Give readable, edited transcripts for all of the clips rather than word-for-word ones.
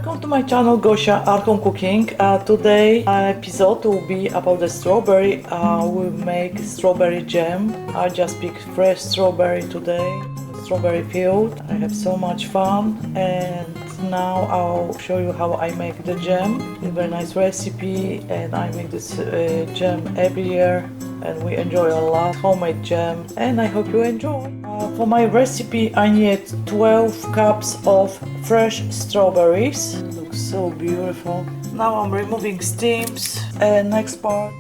Welcome to my channel Gosia Art Home Cooking. Today episode will be about the strawberry. We'll make strawberry jam. I just picked fresh strawberry today, strawberry field. I have so much fun, and now I'll show you how I make the jam. It's a very nice recipe, and I make this jam every year, and we enjoy a lot homemade jam, and I hope you enjoy. For my recipe I need 12 cups of fresh strawberries. Looks so beautiful. Now I'm removing stems, and next part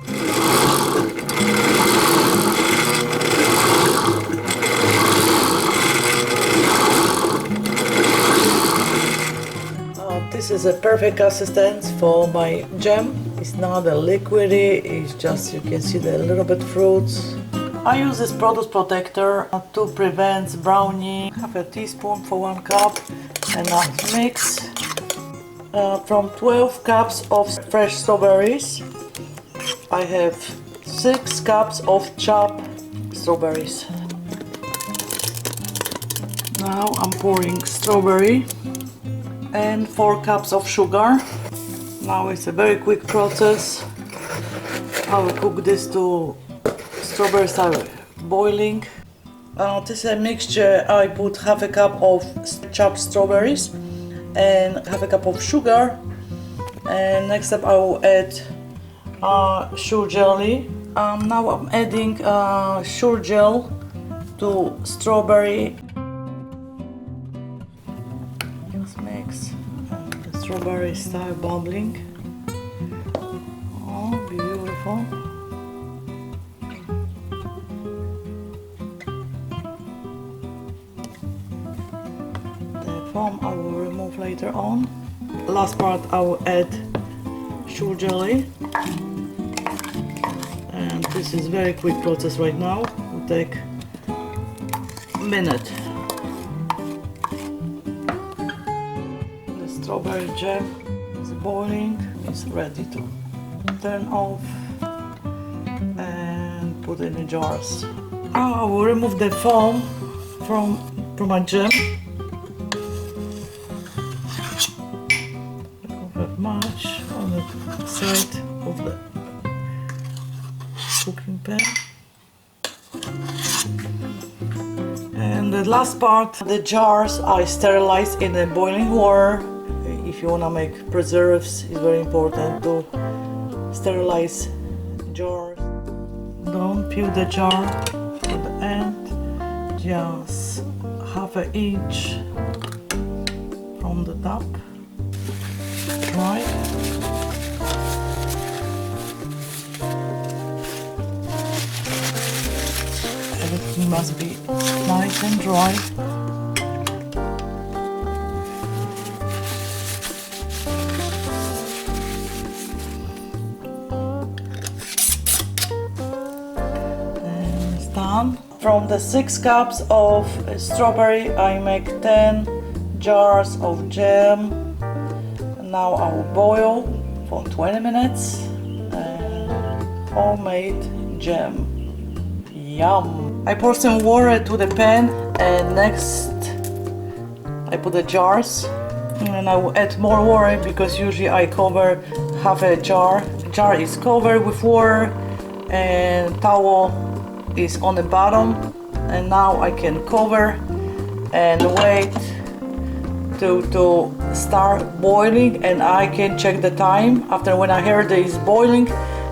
this is a perfect consistency for my jam. It's not a liquidy, it's just, you can see the little bit fruits. I use this product protector to prevent browning. Half a teaspoon for 1 cup, and now mix. From 12 cups of fresh strawberries, I have 6 cups of chopped strawberries. Now I'm pouring strawberry and 4 cups of sugar. Now it's a very quick process. I will cook this to strawberries are boiling. This is a mixture. I put half a cup of chopped strawberries and half a cup of sugar, and next up I will add Sure jelly. Now I'm adding Sure Jell to strawberry. Just mix, and the strawberries start bubbling. Oh, beautiful. Foam I will remove later on. Last part I will add Sure jelly, and this is very quick process right now. It will take a minute. The strawberry jam is boiling. It's ready to turn off and put in the jars. I will remove the foam from my jam. Much on the side of the cooking pan, and the last part, the jars I sterilize in the boiling water. If you want to make preserves, it's very important to sterilize jars. Don't peel the jar to the end, just half an inch from the top. Dry. Everything must be nice and dry. And it's done. From the 6 cups of strawberry, I make 10 jars of jam. Now I will boil for 20 minutes. Homemade jam. Yum! I pour some water to the pan, and next I put the jars, and I will add more water because usually I cover half a jar. Jar is covered with water, and towel is on the bottom, and now I can cover and wait to start boiling, and I can check the time after when I hear that it's boiling.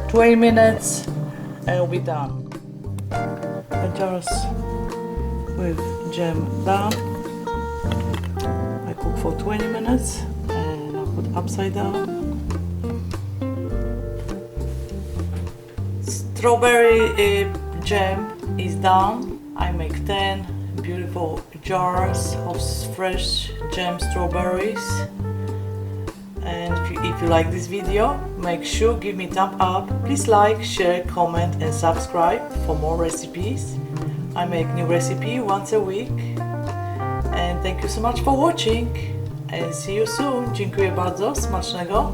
20 minutes and it'll be done. The jars with jam done. I cook for 20 minutes and I put upside down. Strawberry jam is done. I make 10 beautiful jars of fresh jam strawberries, and if you like this video, make sure give me a thumb up. Please like, share, comment and subscribe for more recipes. I make new recipe once a week, and thank you so much for watching, and see you soon. Dziękuję bardzo. Smacznego.